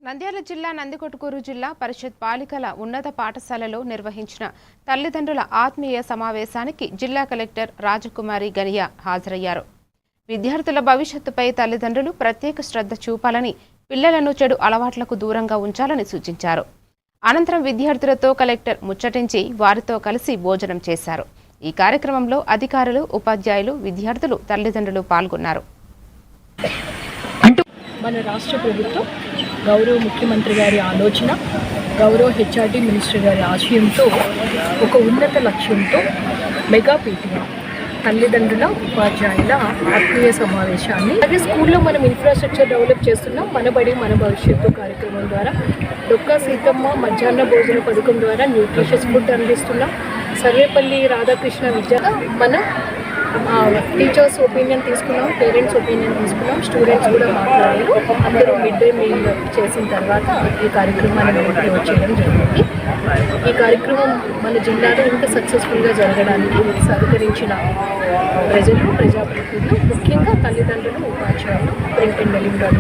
నంద్యాల జిల్లా నందికొట్కూరు జిల్లా పరిషత్ బాలికల ఉన్నత పాఠశాలలో నిర్వహించిన తల్లిదండ్రుల ఆత్మీయ సమావేశానికి జిల్లా కలెక్టర్ రాజకుమారి గనియా హాజరయ్యారు. విద్యార్థుల భవిష్యత్తుపై తల్లిదండ్రులు ప్రత్యేక శ్రద్ధ చూపాలని, పిల్లలను చెడు అలవాట్లకు దూరంగా ఉంచాలని సూచించారు. అనంతరం విద్యార్థులతో కలెక్టర్ ముచ్చటించి వారితో కలిసి భోజనం చేశారు. ఈ కార్యక్రమంలో అధికారులు, ఉపాధ్యాయులు, విద్యార్థులు, తల్లిదండ్రులు పాల్గొన్నారు. మన రాష్ట్ర ప్రభుత్వం గౌరవ ముఖ్యమంత్రి గారి ఆలోచన, గౌరవ హెచ్ఆర్డి మినిస్టర్ గారి ఆశయంతో ఒక ఉన్నత లక్ష్యంతో మెగా పీటీఎం తల్లిదండ్రుల, ఉపాధ్యాయుల ఆత్మీయ సమావేశాన్ని, అలాగే స్కూల్లో మనం ఇన్ఫ్రాస్ట్రక్చర్ డెవలప్ చేస్తున్నాం. మన బడి మన భవిష్యత్తు కార్యక్రమం ద్వారా, డొక్కా సీతమ్మ మధ్యాహ్న భోజన పథకం ద్వారా న్యూట్రిషియస్ ఫుడ్ అందిస్తున్నాం. సర్వేపల్లి రాధాకృష్ణ విద్య మన టీచర్స్ ఒపీనియన్ తీసుకున్నాం, పేరెంట్స్ ఒపీనియన్ తీసుకున్నాం, స్టూడెంట్స్ కూడా మాట్లాడారు. అందరూ మిడ్ డే మీల్ చేసిన తర్వాత ఈ కార్యక్రమాన్ని క్లోజ్ చేయడం జరిగింది. ఈ కార్యక్రమం మన జిల్లాలో ఇంకా సక్సెస్ఫుల్గా జరగడానికి సహకరించిన ప్రజలు, ప్రజాప్రతినిధులు, ముఖ్యంగా తల్లిదండ్రులు, ఉపాధ్యాయులు, ప్రింట్ అండ్ డెలివరీ